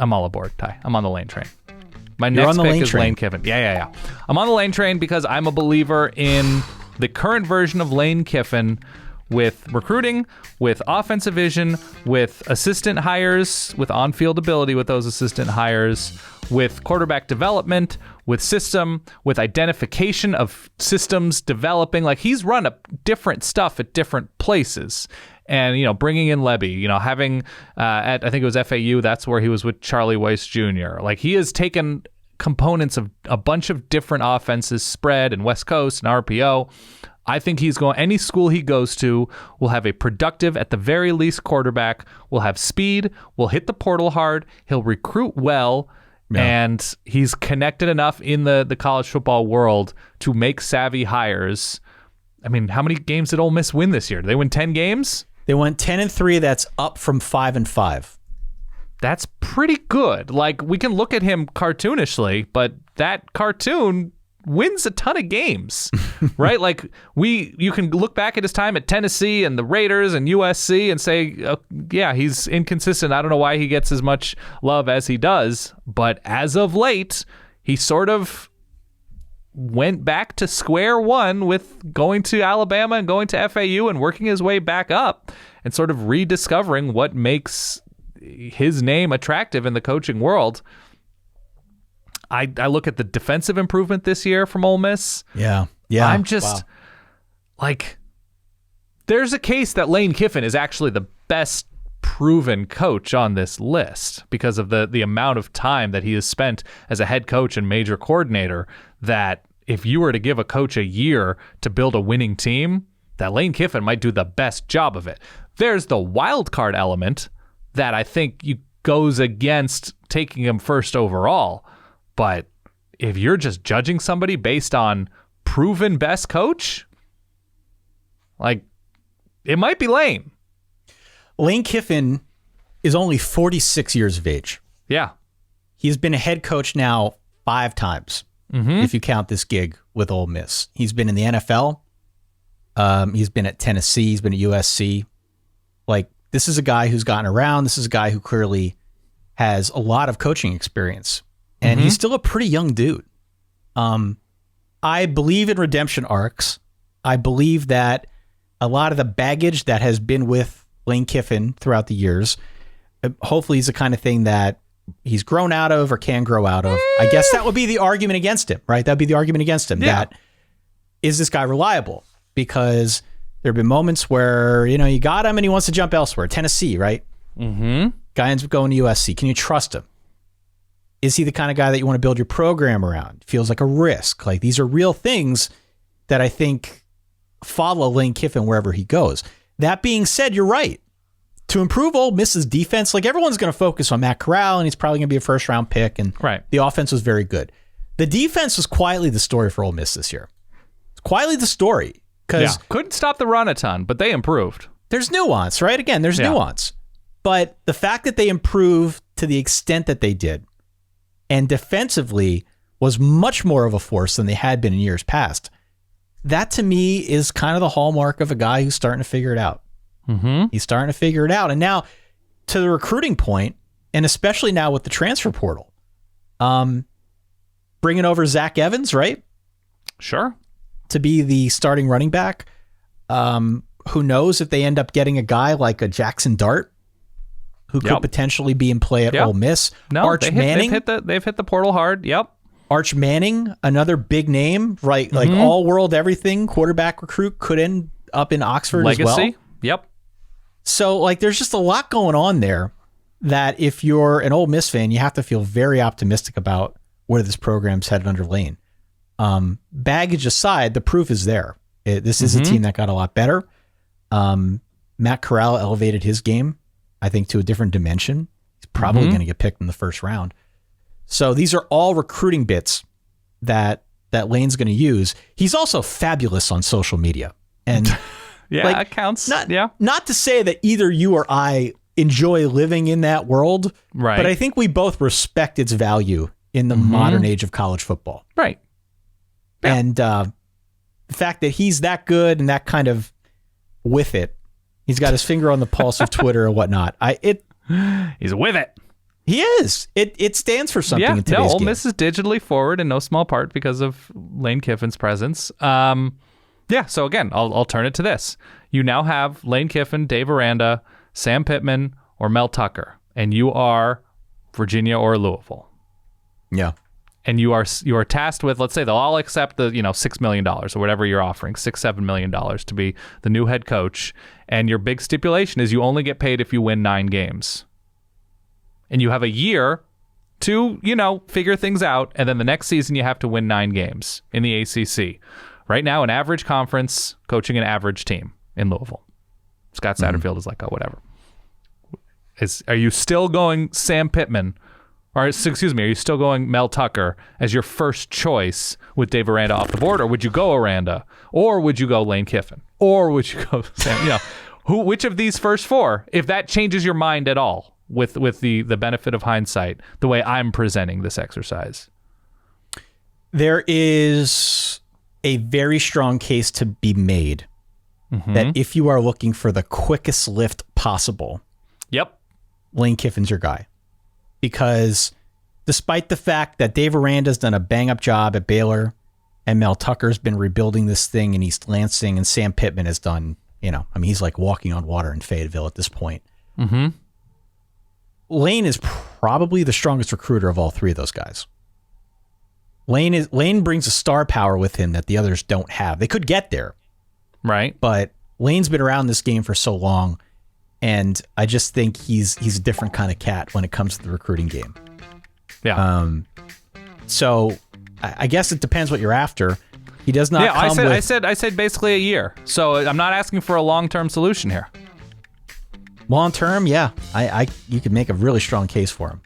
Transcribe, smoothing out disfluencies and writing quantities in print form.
I'm all aboard, Ty. I'm on the Lane train. My You're next on the pick Lane is train. Lane Kiffin. Yeah. I'm on the Lane train because I'm a believer in the current version of Lane Kiffin with recruiting, with offensive vision, with assistant hires, with on-field ability with those assistant hires, with quarterback development, with system, with identification of systems developing. Like, he's run different stuff at different places. And, bringing in Lebby, having I think it was FAU, that's where he was with Charlie Weiss Jr. Like, he has taken components of a bunch of different offenses, spread and West Coast and RPO. I think any school he goes to will have a productive, at the very least, quarterback, will have speed, will hit the portal hard, he'll recruit well, and he's connected enough in the college football world to make savvy hires. I mean, how many games did Ole Miss win this year? Did they win 10 games? They went 10-3. That's up from 5-5. That's pretty good. Like, we can look at him cartoonishly, but that cartoon wins a ton of games, right? Like, you can look back at his time at Tennessee and the Raiders and USC and say, yeah, he's inconsistent. I don't know why he gets as much love as he does, but as of late, he sort of went back to square one with going to Alabama and going to FAU and working his way back up and sort of rediscovering what makes his name attractive in the coaching world. I look at the defensive improvement this year from Ole Miss. Yeah. I'm just like, there's a case that Lane Kiffin is actually the best proven coach on this list because of the amount of time that he has spent as a head coach and major coordinator, that if you were to give a coach a year to build a winning team, that Lane Kiffin might do the best job of it. There's the wild card element that I think goes against taking him first overall. But if you're just judging somebody based on proven best coach, like, it might be Lane. Lane Kiffin is only 46 years of age. Yeah. He's been a head coach now 5 times, if you count this gig with Ole Miss. He's been in the NFL. He's been at Tennessee. He's been at USC. Like, this is a guy who's gotten around. This is a guy who clearly has a lot of coaching experience. And he's still a pretty young dude. I believe in redemption arcs. I believe that a lot of the baggage that has been with Lane Kiffin throughout the years, hopefully is the kind of thing that he's grown out of or can grow out of. I guess that would be the argument against him, right? That'd be the argument against him. Yeah. That, is this guy reliable? Because there have been moments where, you got him and he wants to jump elsewhere. Tennessee, right? Guy ends up going to USC. Can you trust him? Is he the kind of guy that you want to build your program around? Feels like a risk. Like, these are real things that I think follow Lane Kiffin wherever he goes. That being said, you're right. To improve Ole Miss's defense, like, everyone's going to focus on Matt Corral, and he's probably going to be a first-round pick, and the offense was very good. The defense was quietly the story for Ole Miss this year. It's quietly the story. Because couldn't stop the run a ton, but they improved. There's nuance, right? Again, there's nuance. But the fact that they improved to the extent that they did, and defensively was much more of a force than they had been in years past, that to me is kind of the hallmark of a guy who's starting to figure it out. He's starting to figure it out. And now, to the recruiting point, and especially now with the transfer portal, bringing over Zach Evans, right? Sure. To be the starting running back. Who knows if they end up getting a guy like a Jackson Dart, who could potentially be in play at Ole Miss. No, Arch Manning. They've hit the portal hard. Yep. Arch Manning, another big name, right? Like, all-world everything, quarterback recruit, could end up in Oxford as well. Legacy. Yep. So, like, there's just a lot going on there that if you're an Ole Miss fan, you have to feel very optimistic about where this program's headed under Lane. Baggage aside, the proof is there. This is a team that got a lot better. Matt Corral elevated his game, I think, to a different dimension. He's probably going to get picked in the first round. So these are all recruiting bits that Lane's going to use. He's also fabulous on social media. And it counts. Not to say that either you or I enjoy living in that world, right? But I think we both respect its value in the modern age of college football. Right. Yeah. And the fact that he's that good and that kind of with it, he's got his finger on the pulse of Twitter and whatnot. He's with it. He is. It stands for something in today's Ole game. Miss is digitally forward in no small part because of Lane Kiffin's presence. So again, I'll turn it to this. You now have Lane Kiffin, Dave Aranda, Sam Pittman, or Mel Tucker, and you are Virginia or Louisville. Yeah. And you are tasked with, let's say they'll all accept the $6 million or whatever you're offering, $6-7 million to be the new head coach, and your big stipulation is you only get paid if you win 9 games. And you have a year to, figure things out. And then the next season, you have to win 9 games in the ACC. Right now, an average conference coaching an average team in Louisville. Scott Satterfield is like, oh, whatever. Are you still going Sam Pittman? Or, excuse me, are you still going Mel Tucker as your first choice with Dave Aranda off the board? Or would you go Aranda? Or would you go Lane Kiffin? Or would you go Sam? Which of these first 4, if that changes your mind at all? With the benefit of hindsight, the way I'm presenting this exercise. There is a very strong case to be made that if you are looking for the quickest lift possible, Lane Kiffin's your guy. Because despite the fact that Dave Aranda's done a bang-up job at Baylor and Mel Tucker's been rebuilding this thing in East Lansing and Sam Pittman has done, he's like walking on water in Fayetteville at this point. Mm-hmm. Lane is probably the strongest recruiter of all 3 of those guys. Lane brings a star power with him that the others don't have. They could get there. Right. But Lane's been around this game for so long, and I just think he's a different kind of cat when it comes to the recruiting game. Yeah. So I guess it depends what you're after. He does not come with... I said basically a year. So I'm not asking for a long-term solution here. Long term, yeah, you could make a really strong case for him.